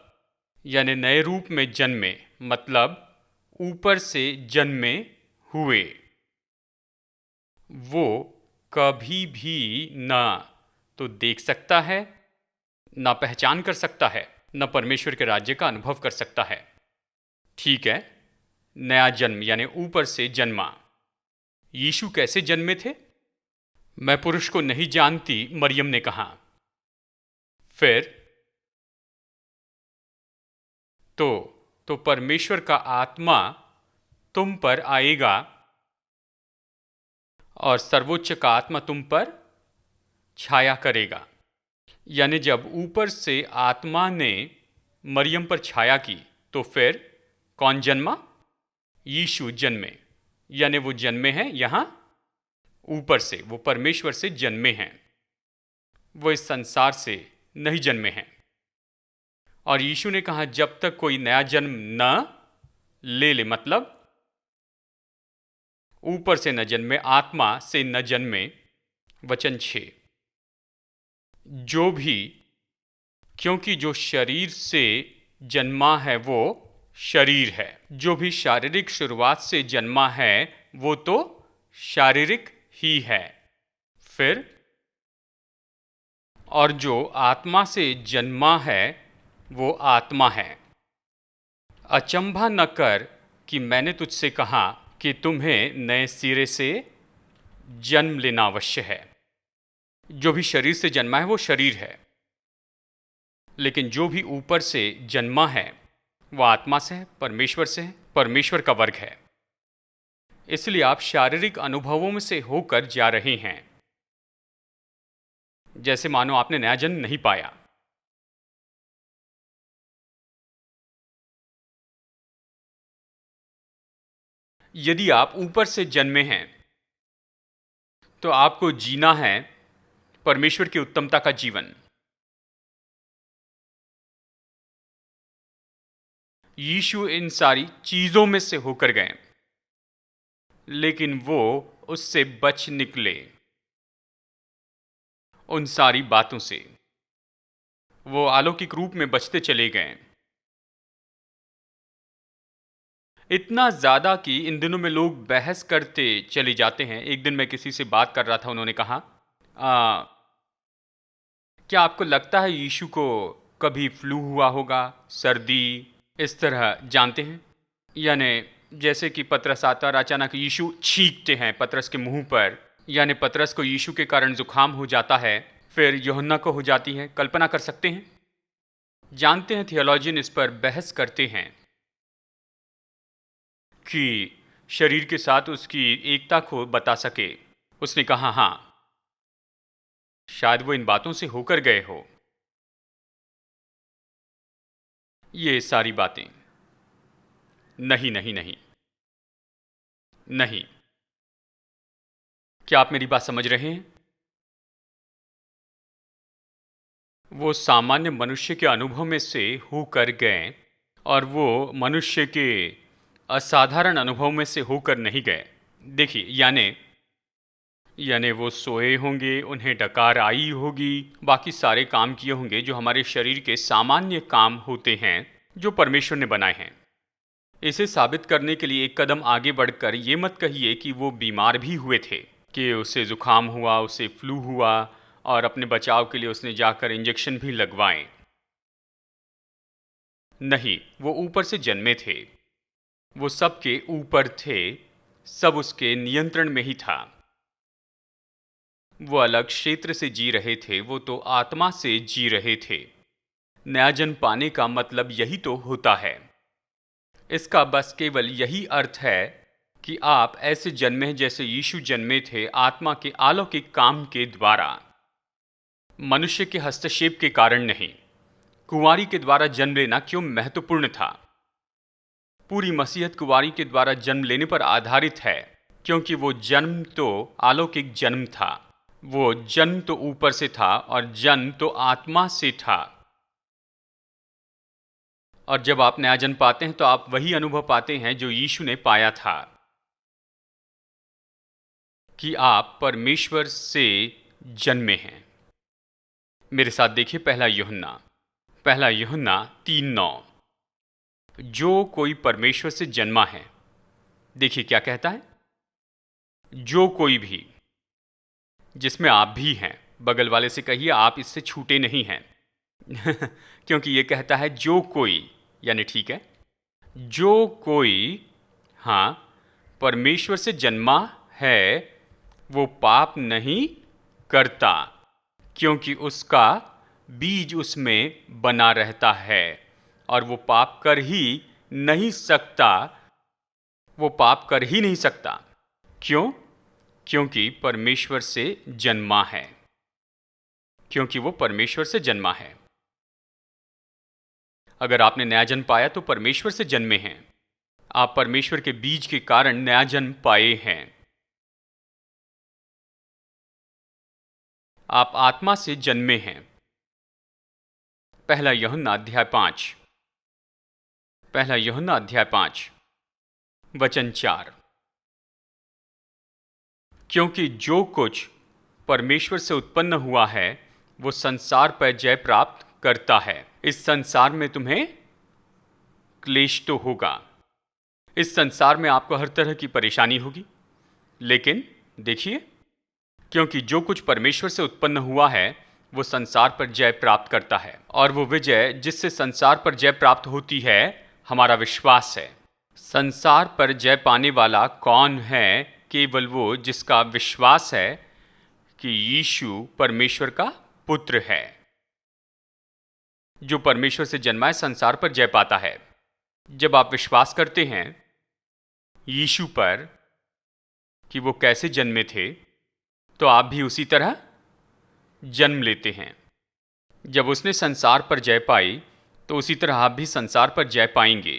यानी नए रूप में जन्मे, मतलब ऊपर से जन्मे हुए, वो कभी भी ना तो देख सकता है, ना पहचान कर सकता है, न परमेश्वर के राज्य का अनुभव कर सकता है। ठीक है, नया जन्म यानी ऊपर से जन्मा। यीशु कैसे जन्मे थे? मैं पुरुष को नहीं जानती, मरियम ने कहा। फिर तो परमेश्वर का आत्मा तुम पर आएगा और सर्वोच्च का आत्मा तुम पर छाया करेगा। यानी जब ऊपर से आत्मा ने मरियम पर छाया की तो फिर कौन जन्मा? यीशु जन्मे। यानी वो जन्मे हैं यहां ऊपर से, वो परमेश्वर से जन्मे हैं, वो इस संसार से नहीं जन्मे हैं। और यीशु ने कहा जब तक कोई नया जन्म न ले, मतलब ऊपर से न जन्मे, आत्मा से न जन्मे। वचन 6, जो भी, क्योंकि जो शरीर से जन्मा है वो शरीर है, जो भी शारीरिक शुरुआत से जन्मा है वो तो शारीरिक ही है। फिर और जो आत्मा से जन्मा है वो आत्मा है। अचंभा न कर कि मैंने तुझसे कहा कि तुम्हें नए सिरे से जन्म लेना अवश्य है। जो भी शरीर से जन्मा है वो शरीर है, लेकिन जो भी ऊपर से जन्मा है वो आत्मा से है, परमेश्वर से है, परमेश्वर का वर्ग है। इसलिए आप शारीरिक अनुभवों में से होकर जा रहे हैं, जैसे मानो आपने नया जन्म नहीं पाया। यदि आप ऊपर से जन्मे हैं तो आपको जीना है परमेश्वर की उत्तमता का जीवन। यीशु इन सारी चीजों में से होकर गए, लेकिन वो उससे बच निकले। उन सारी बातों से वो अलौकिक रूप में बचते चले गए। इतना ज्यादा कि इन दिनों में लोग बहस करते चले जाते हैं। एक दिन मैं किसी से बात कर रहा था, उन्होंने कहा क्या आपको लगता है यीशु को कभी फ्लू हुआ होगा, सर्दी, इस तरह, जानते हैं? यानी जैसे कि पतरस आता और अचानक यीशु छींकते हैं पतरस के मुंह पर, यानी पतरस को यीशु के कारण जुकाम हो जाता है, फिर यूहन्ना को हो जाती है। कल्पना कर सकते हैं? जानते हैं थियोलॉजियन इस पर बहस करते हैं कि शरीर के साथ उसकी एकता को बता सके। उसने कहा हाँ, शायद वो इन बातों से होकर गए हो। ये सारी बातें नहीं नहीं नहीं नहीं। क्या आप मेरी बात समझ रहे हैं? वो सामान्य मनुष्य के अनुभव में से होकर गए और वो मनुष्य के असाधारण अनुभव में से होकर नहीं गए। देखिए, यानी वो सोए होंगे, उन्हें डकार आई होगी, बाकी सारे काम किए होंगे जो हमारे शरीर के सामान्य काम होते हैं जो परमेश्वर ने बनाए हैं। इसे साबित करने के लिए एक कदम आगे बढ़कर ये मत कहिए कि वो बीमार भी हुए थे, कि उसे जुकाम हुआ, उसे फ्लू हुआ और अपने बचाव के लिए उसने जाकर इंजेक्शन भी लगवाए। नहीं, वो ऊपर से जन्मे थे, वो सबके ऊपर थे, सब उसके नियंत्रण में ही था। वो अलग क्षेत्र से जी रहे थे, वो तो आत्मा से जी रहे थे। नया जन्म पाने का मतलब यही तो होता है। इसका बस केवल यही अर्थ है कि आप ऐसे जन्मे हैं जैसे यीशु जन्मे थे, आत्मा के अलौकिक काम के द्वारा, मनुष्य के हस्तक्षेप के कारण नहीं। कुंवारी के द्वारा जन्म लेना क्यों महत्वपूर्ण था? पूरी मसीहत कुंवारी के द्वारा जन्म लेने पर आधारित है, क्योंकि वो जन्म तो अलौकिक जन्म था। वो जन्म तो ऊपर से था और जन्म तो आत्मा से था। और जब आप नया जन्म पाते हैं तो आप वही अनुभव पाते हैं जो यीशु ने पाया था। कि आप परमेश्वर से जन्मे हैं। मेरे साथ देखिए पहला यूहन्ना 3:9। जो कोई परमेश्वर से जन्मा है, देखिए क्या कहता है, जो कोई भी, जिसमें आप भी हैं। बगल वाले से कहिए आप इससे छूटे नहीं हैं। क्योंकि ये कहता है जो कोई, यानी ठीक है, जो कोई, हाँ, परमेश्वर से जन्मा है वो पाप नहीं करता, क्योंकि उसका बीज उसमें बना रहता है और वो पाप कर ही नहीं सकता। वो पाप कर ही नहीं सकता। क्यों? क्योंकि परमेश्वर से जन्मा है। क्योंकि वो परमेश्वर से जन्मा है। अगर आपने नया जन्म पाया तो परमेश्वर से जन्मे हैं। आप परमेश्वर के बीज के कारण नया जन्म पाए हैं। आप आत्मा से जन्मे हैं। पहला यूहन्ना अध्याय 5 वचन 4। क्योंकि जो कुछ परमेश्वर से उत्पन्न हुआ है वो संसार पर जय प्राप्त करता है। इस संसार में तुम्हें क्लेश तो होगा। इस संसार में आपको हर तरह की परेशानी होगी, लेकिन देखिए, क्योंकि जो कुछ परमेश्वर से उत्पन्न हुआ है वो संसार पर जय प्राप्त करता है, और वो विजय जिससे संसार पर जय प्राप्त होती है हमारा विश्वास है। संसार पर जय पाने वाला कौन है? केवल वो जिसका विश्वास है कि यीशु परमेश्वर का पुत्र है। जो परमेश्वर से जन्मा है संसार पर जय पाता है। जब आप विश्वास करते हैं यीशु पर कि वो कैसे जन्मे थे, तो आप भी उसी तरह जन्म लेते हैं। जब उसने संसार पर जय पाई तो उसी तरह आप भी संसार पर जय पाएंगे,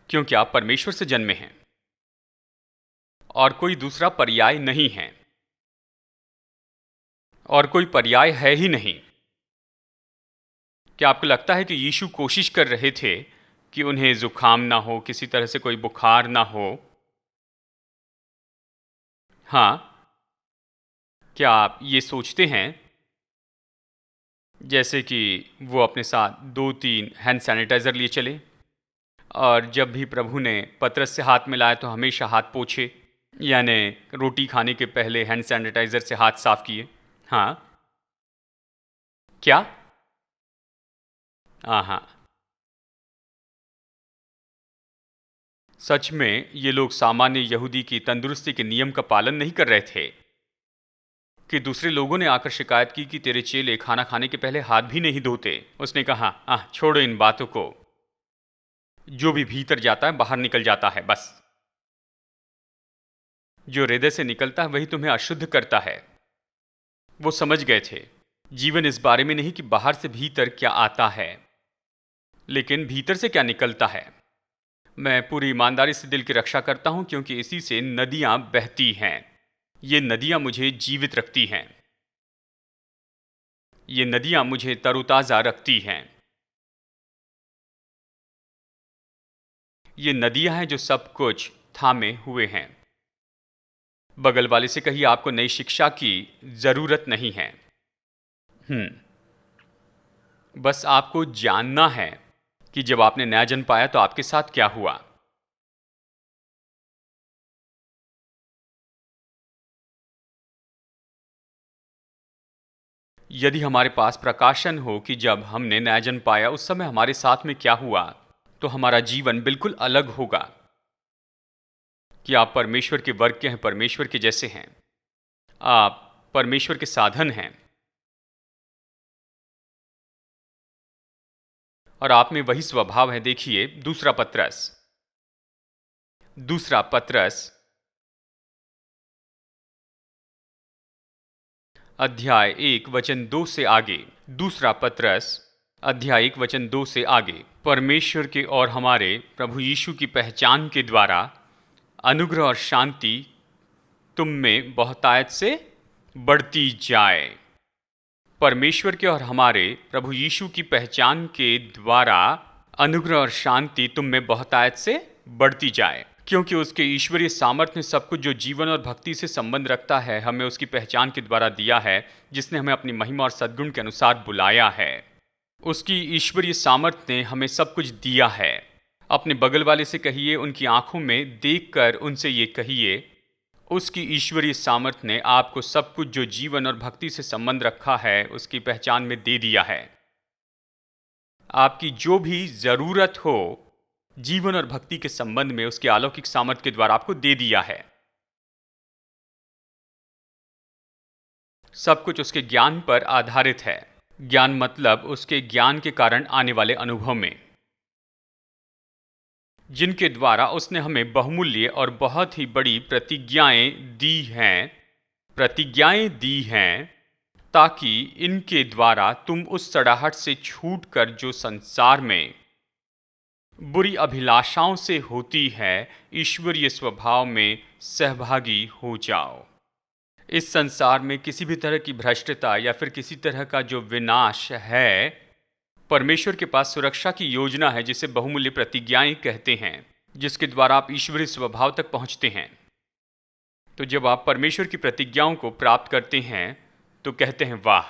क्योंकि आप परमेश्वर से जन्मे हैं और कोई दूसरा पर्याय नहीं है, और कोई पर्याय है ही नहीं। क्या आपको लगता है कि यीशु कोशिश कर रहे थे कि उन्हें जुकाम ना हो, किसी तरह से कोई बुखार ना हो? हाँ, क्या आप ये सोचते हैं जैसे कि वो अपने साथ 2-3 हैंड सैनिटाइज़र लिए चले, और जब भी प्रभु ने पतरस से हाथ मिलाया तो हमेशा हाथ पोंछे, यानी रोटी खाने के पहले हैंड सैनिटाइज़र से हाथ साफ किए? हाँ, क्या? हाँ, सच में ये लोग सामान्य यहूदी की तंदुरुस्ती के नियम का पालन नहीं कर रहे थे कि दूसरे लोगों ने आकर शिकायत की कि तेरे चेले खाना खाने के पहले हाथ भी नहीं धोते। उसने कहा, छोड़ो इन बातों को, जो भी भीतर जाता है बाहर निकल जाता है, बस जो हृदय से निकलता है वही तुम्हें अशुद्ध करता है। वो समझ गए थे जीवन इस बारे में नहीं कि बाहर से भीतर क्या आता है, लेकिन भीतर से क्या निकलता है। मैं पूरी ईमानदारी से दिल की रक्षा करता हूं, क्योंकि इसी से नदियां बहती हैं। ये नदियां मुझे जीवित रखती हैं। ये नदियां मुझे तरोताजा रखती हैं। ये नदियां हैं जो सब कुछ थामे हुए हैं। बगल वाले से कहिए आपको नई शिक्षा की जरूरत नहीं है। बस आपको जानना है कि जब आपने नया जन्म पाया तो आपके साथ क्या हुआ। यदि हमारे पास प्रकाशन हो कि जब हमने नया जन्म पाया उस समय हमारे साथ में क्या हुआ, तो हमारा जीवन बिल्कुल अलग होगा। कि आप परमेश्वर के वर्ग के हैं, परमेश्वर के जैसे हैं, आप परमेश्वर के साधन हैं, और आप में वही स्वभाव है। देखिए दूसरा पत्रस अध्याय 1 वचन 2 से आगे। दूसरा पत्रस अध्याय 1 वचन 2 से आगे। परमेश्वर के और हमारे प्रभु यीशु की पहचान के द्वारा अनुग्रह और शांति तुम में बहुतायत से बढ़ती जाए। परमेश्वर के और हमारे प्रभु यीशु की पहचान के द्वारा अनुग्रह और शांति तुम में बहुतायत से बढ़ती जाए। क्योंकि उसके ईश्वरीय सामर्थ्य ने सब कुछ जो जीवन और भक्ति से संबंध रखता है हमें उसकी पहचान के द्वारा दिया है, जिसने हमें अपनी महिमा और सद्गुण के अनुसार बुलाया है। उसकी ईश्वरीय सामर्थ्य ने हमें सब कुछ दिया है। अपने बगल वाले से कहिए, उनकी आंखों में देखकर उनसे ये कहिए, उसकी ईश्वरीय सामर्थ्य ने आपको सब कुछ जो जीवन और भक्ति से संबंध रखा है उसकी पहचान में दे दिया है। आपकी जो भी जरूरत हो जीवन और भक्ति के संबंध में उसके अलौकिक सामर्थ्य के द्वारा आपको दे दिया है। सब कुछ उसके ज्ञान पर आधारित है। ज्ञान मतलब उसके ज्ञान के कारण आने वाले अनुभव में, जिनके द्वारा उसने हमें बहुमूल्य और बहुत ही बड़ी प्रतिज्ञाएं दी हैं ताकि इनके द्वारा तुम उस सड़ाहट से छूटकर जो संसार में बुरी अभिलाषाओं से होती है ईश्वरीय स्वभाव में सहभागी हो जाओ। इस संसार में किसी भी तरह की भ्रष्टता या फिर किसी तरह का जो विनाश है, परमेश्वर के पास सुरक्षा की योजना है जिसे बहुमूल्य प्रतिज्ञाएं कहते हैं, जिसके द्वारा आप ईश्वरीय स्वभाव तक पहुंचते हैं। तो जब आप परमेश्वर की प्रतिज्ञाओं को प्राप्त करते हैं तो कहते हैं, वाह,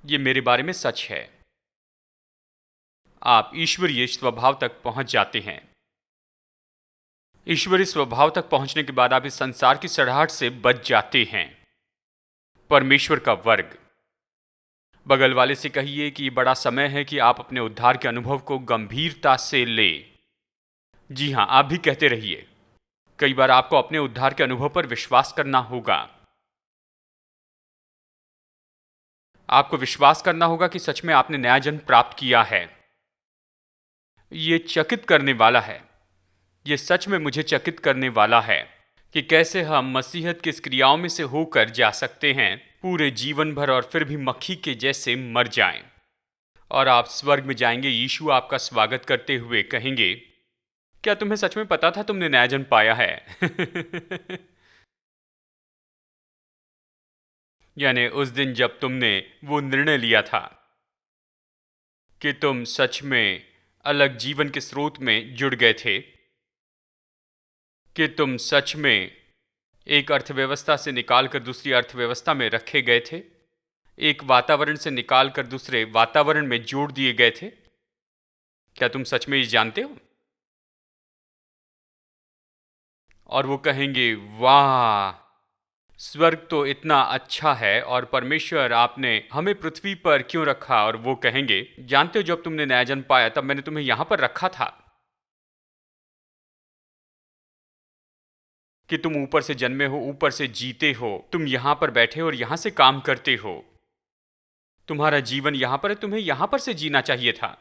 ये मेरे बारे में सच है। आप ईश्वरीय स्वभाव तक पहुंच जाते हैं। ईश्वरीय स्वभाव तक पहुंचने के बाद आप इस संसार की सड़ाहट से बच जाते हैं। परमेश्वर का वर्ग। बगल वाले से कहिए कि बड़ा समय है कि आप अपने उद्धार के अनुभव को गंभीरता से ले। जी हां, आप भी कहते रहिए। कई बार आपको अपने उद्धार के अनुभव पर विश्वास करना होगा। आपको विश्वास करना होगा कि सच में आपने नया जन्म प्राप्त किया है। ये चकित करने वाला है। ये सच में मुझे चकित करने वाला है कि कैसे हम मसीहत की इस क्रियाओं में से होकर जा सकते हैं पूरे जीवन भर और फिर भी मक्खी के जैसे मर जाएं। और आप स्वर्ग में जाएंगे, यीशु आपका स्वागत करते हुए कहेंगे, क्या तुम्हें सच में पता था तुमने नया जन्म पाया है? यानी उस दिन जब तुमने वो निर्णय लिया था कि तुम सच में अलग जीवन के स्रोत में जुड़ गए थे, कि तुम सच में एक अर्थव्यवस्था से निकालकर दूसरी अर्थव्यवस्था में रखे गए थे, एक वातावरण से निकालकर दूसरे वातावरण में जोड़ दिए गए थे। क्या तुम सच में ये जानते हो? और वो कहेंगे, वाह, स्वर्ग तो इतना अच्छा है और परमेश्वर आपने हमें पृथ्वी पर क्यों रखा? और वो कहेंगे, जानते हो जब तुमने नया जन्म पाया तब मैंने तुम्हें यहां पर रखा था कि तुम ऊपर से जन्मे हो, ऊपर से जीते हो, तुम यहां पर बैठे हो और यहां से काम करते हो। तुम्हारा जीवन यहां पर है, तुम्हें यहां पर से जीना चाहिए था।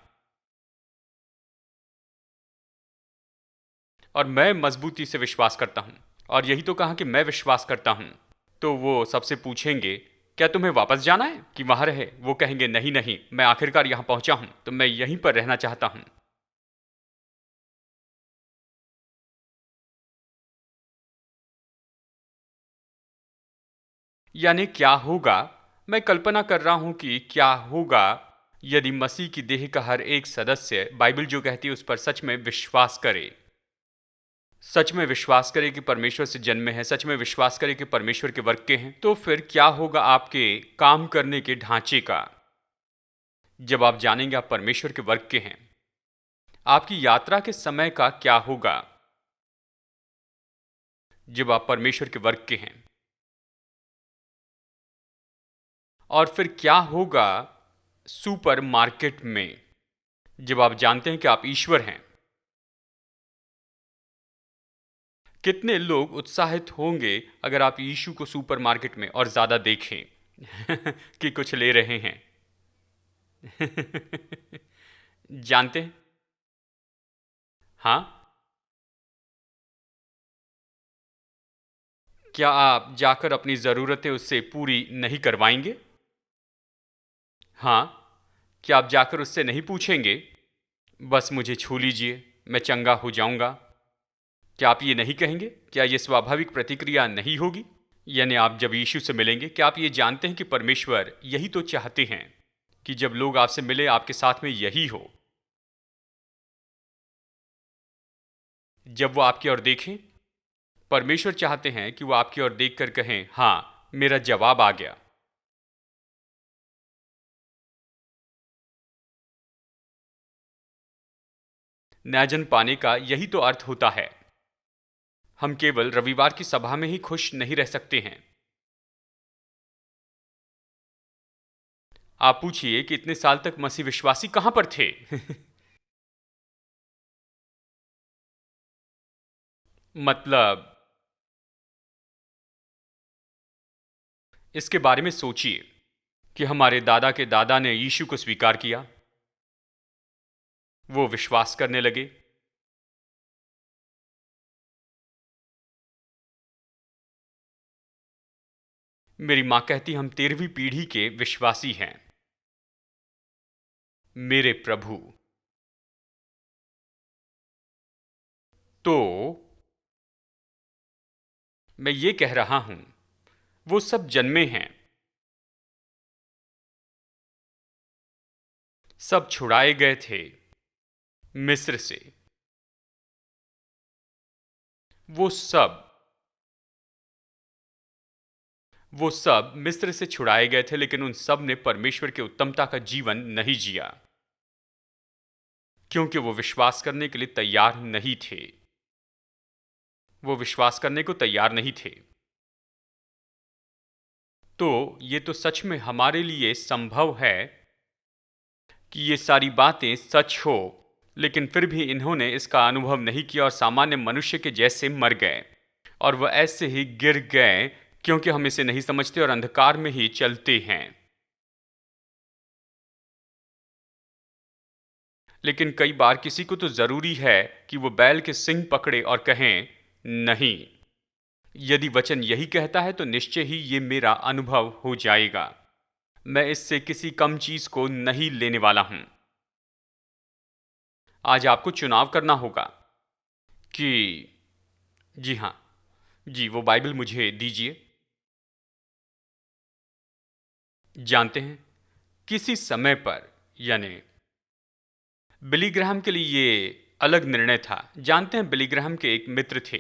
और मैं मजबूती से विश्वास करता हूं, और यही तो कहा कि मैं विश्वास करता हूं। तो वो सबसे पूछेंगे, क्या तुम्हें वापस जाना है कि वहां रहे? वो कहेंगे, नहीं नहीं, मैं आखिरकार यहां पहुंचा हूं तो मैं यहीं पर रहना चाहता हूं। यानी क्या होगा? मैं कल्पना कर रहा हूं कि क्या होगा यदि मसीह की देह का हर एक सदस्य बाइबल जो कहती है उस पर सच में विश्वास करे, सच में विश्वास करे कि परमेश्वर से जन्मे हैं, सच में विश्वास करे कि परमेश्वर के वर्ग के हैं। तो फिर क्या होगा आपके काम करने के ढांचे का? जब आप जानेंगे आप परमेश्वर के वर्ग के हैं, आपकी यात्रा के समय का क्या होगा जब आप परमेश्वर के वर्ग के हैं? और फिर क्या होगा सुपर मार्केट में जब आप जानते हैं कि आप ईश्वर हैं? कितने लोग उत्साहित होंगे अगर आप यीशु को सुपर मार्केट में और ज्यादा देखें कि कुछ ले रहे हैं। जानते हैं? हाँ, क्या आप जाकर अपनी जरूरतें उससे पूरी नहीं करवाएंगे? हाँ, क्या आप जाकर उससे नहीं पूछेंगे, बस मुझे छू लीजिए, मैं चंगा हो जाऊंगा? क्या आप ये नहीं कहेंगे? क्या ये स्वाभाविक प्रतिक्रिया नहीं होगी? यानी आप जब यीशु से मिलेंगे, क्या आप ये जानते हैं कि परमेश्वर यही तो चाहते हैं कि जब लोग आपसे मिले आपके साथ में यही हो? जब वो आपकी ओर देखें, परमेश्वर चाहते हैं कि वो आपकी ओर देखकर कहें, हाँ, मेरा जवाब आ गया। न्यायजन पाने का यही तो अर्थ होता है। हम केवल रविवार की सभा में ही खुश नहीं रह सकते हैं। आप पूछिए कि इतने साल तक मसीह विश्वासी कहां पर थे? मतलब, इसके बारे में सोचिए कि हमारे दादा के दादा ने यीशु को स्वीकार किया, वो विश्वास करने लगे। मेरी मां कहती हम 13वीं पीढ़ी के विश्वासी हैं। मेरे प्रभु। तो मैं ये कह रहा हूं, वो सब जन्मे हैं, सब छुड़ाए गए थे मिस्र से। वो सब वो सब मिस्र से छुड़ाए गए थे, लेकिन उन सब ने परमेश्वर के उत्तमता का जीवन नहीं जिया, क्योंकि वो विश्वास करने के लिए तैयार नहीं थे। वो विश्वास करने को तैयार नहीं थे। तो ये तो सच में हमारे लिए संभव है कि ये सारी बातें सच हो, लेकिन फिर भी इन्होंने इसका अनुभव नहीं किया और सामान्य मनुष्य के जैसे मर गए, और वह ऐसे ही गिर गए क्योंकि हम इसे नहीं समझते और अंधकार में ही चलते हैं। लेकिन कई बार किसी को तो जरूरी है कि वो बैल के सींग पकड़े और कहें, नहीं, यदि वचन यही कहता है तो निश्चय ही ये मेरा अनुभव हो जाएगा। मैं इससे किसी कम चीज को नहीं लेने वाला हूं। आज आपको चुनाव करना होगा कि जी हां, जी वो बाइबल मुझे दीजिए। जानते हैं, किसी समय पर, यानी बिली ग्राहम के लिए ये अलग निर्णय था। जानते हैं, बिली ग्राहम के एक मित्र थे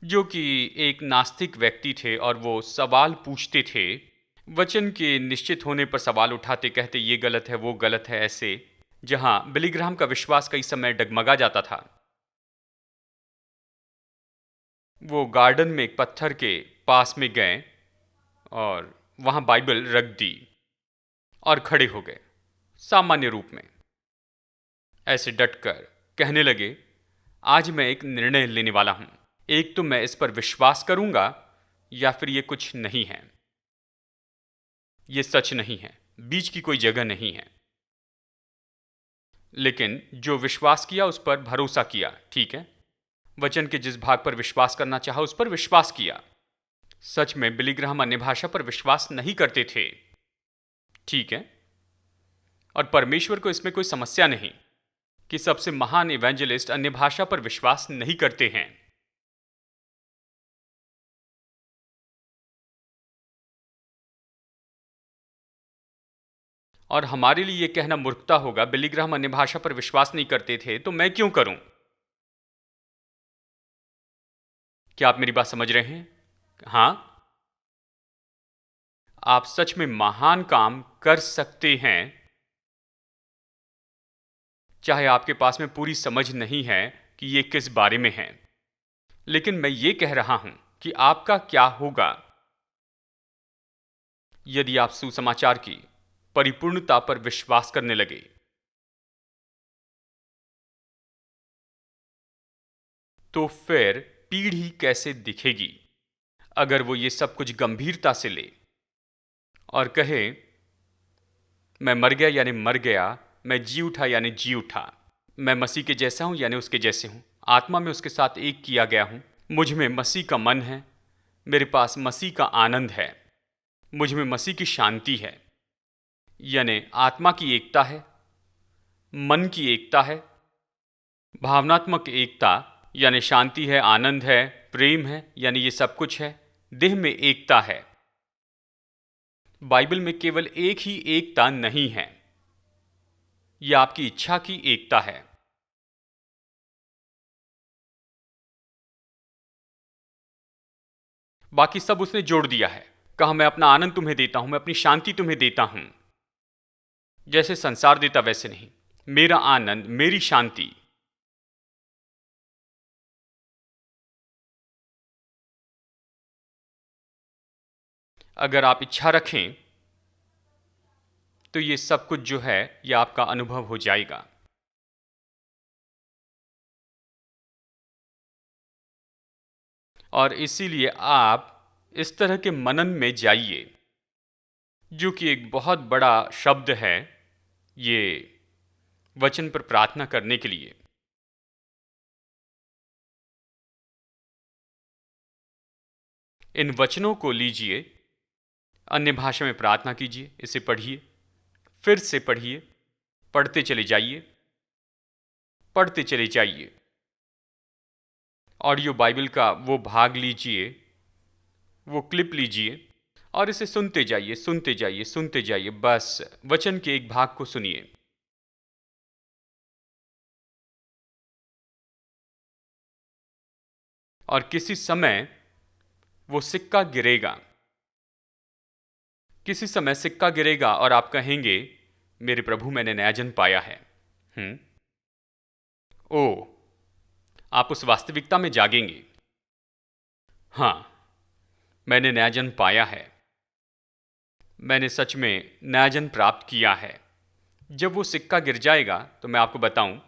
जो कि एक नास्तिक व्यक्ति थे, और वो सवाल पूछते थे, वचन के निश्चित होने पर सवाल उठाते, कहते ये गलत है, वो गलत है, ऐसे, जहां बिली ग्राहम का विश्वास कई समय डगमगा जाता था। वो गार्डन में एक पत्थर के पास में गए और वहां बाइबल रख दी और खड़े हो गए सामान्य रूप में, ऐसे डटकर कहने लगे, आज मैं एक निर्णय लेने वाला हूं। एक तो मैं इस पर विश्वास करूंगा, या फिर ये कुछ नहीं है, ये सच नहीं है, बीच की कोई जगह नहीं है। लेकिन जो विश्वास किया उस पर भरोसा किया, ठीक है, वचन के जिस भाग पर विश्वास करना चाहा उस पर विश्वास किया। सच में बिली ग्राहम अन्य भाषा पर विश्वास नहीं करते थे, ठीक है, और परमेश्वर को इसमें कोई समस्या नहीं कि सबसे महान इवेंजलिस्ट अन्य भाषा पर विश्वास नहीं करते हैं। और हमारे लिए यह कहना मूर्खता होगा, बिली ग्राहम अन्य भाषा पर विश्वास नहीं करते थे तो मैं क्यों करूं? क्या आप मेरी बात समझ रहे हैं? हां, आप सच में महान काम कर सकते हैं, चाहे आपके पास में पूरी समझ नहीं है कि ये किस बारे में है। लेकिन मैं ये कह रहा हूं कि आपका क्या होगा यदि आप सुसमाचार की परिपूर्णता पर विश्वास करने लगे। तो फिर पीढ़ी कैसे दिखेगी अगर वो ये सब कुछ गंभीरता से ले और कहे, मैं मर गया यानी मर गया, मैं जी उठा यानी जी उठा, मैं मसीह के जैसा हूं यानी उसके जैसे हूं, आत्मा में उसके साथ एक किया गया हूं, मुझ में मसीह का मन है, मेरे पास मसीह का आनंद है, मुझ में मसीह की शांति है, यानी आत्मा की एकता है, मन की एकता है, भावनात्मक एकता यानी शांति है, आनंद है, प्रेम है, यानी ये सब कुछ है, देह में एकता है। बाइबल में केवल एक ही एकता नहीं है, यह आपकी इच्छा की एकता है। बाकी सब उसने जोड़ दिया है। कहा मैं अपना आनंद तुम्हें देता हूं, मैं अपनी शांति तुम्हें देता हूं। जैसे संसार देता वैसे नहीं, मेरा आनंद, मेरी शांति। अगर आप इच्छा रखें तो ये सब कुछ जो है ये आपका अनुभव हो जाएगा। और इसीलिए आप इस तरह के मनन में जाइए, जो कि एक बहुत बड़ा शब्द है ये वचन पर प्रार्थना करने के लिए। इन वचनों को लीजिए, अन्य भाषा में प्रार्थना कीजिए, इसे पढ़िए, फिर से पढ़िए, पढ़ते चले जाइए, पढ़ते चले जाइए। ऑडियो बाइबल का वो भाग लीजिए, वो क्लिप लीजिए और इसे सुनते जाइए, सुनते जाइए, सुनते जाइए। बस वचन के एक भाग को सुनिए। और किसी समय वो सिक्का गिरेगा, किसी समय सिक्का गिरेगा और आप कहेंगे मेरे प्रभु मैंने नया जन्म पाया है। ओ, आप उस वास्तविकता में जागेंगे। हाँ, मैंने नया जन्म पाया है, मैंने सच में नया जन्म प्राप्त किया है। जब वो सिक्का गिर जाएगा तो मैं आपको बताऊं,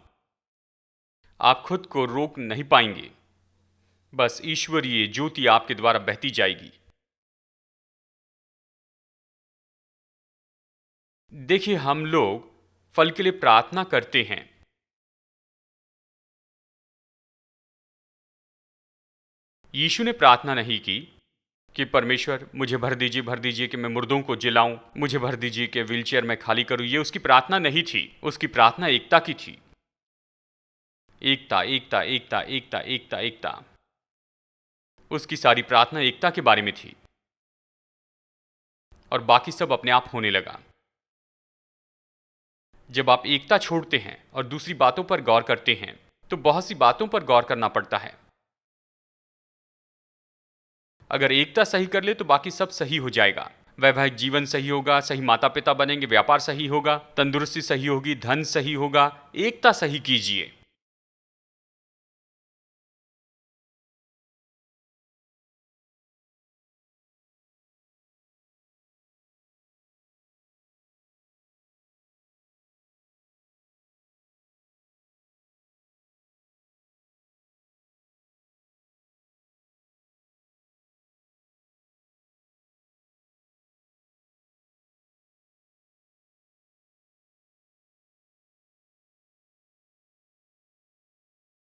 आप खुद को रोक नहीं पाएंगे। बस ईश्वरीय ज्योति आपके द्वारा बहती जाएगी। देखिए, हम लोग फल के लिए प्रार्थना करते हैं। यीशु ने प्रार्थना नहीं की कि परमेश्वर मुझे भर दीजिए कि मैं मुर्दों को जिलाऊं, मुझे भर दीजिए कि व्हीलचेयर में खाली करूं। ये उसकी प्रार्थना नहीं थी। उसकी प्रार्थना एकता की थी। एकता, एकता, एकता, एकता, एकता, एकता। उसकी सारी प्रार्थना एकता के बारे में थी और बाकी सब अपने आप होने लगा। जब आप एकता छोड़ते हैं और दूसरी बातों पर गौर करते हैं तो बहुत सी बातों पर गौर करना पड़ता है। अगर एकता सही कर ले तो बाकी सब सही हो जाएगा। वैवाहिक जीवन सही होगा, सही माता पिता बनेंगे, व्यापार सही होगा, तंदुरुस्ती सही होगी, धन सही होगा। एकता सही कीजिए।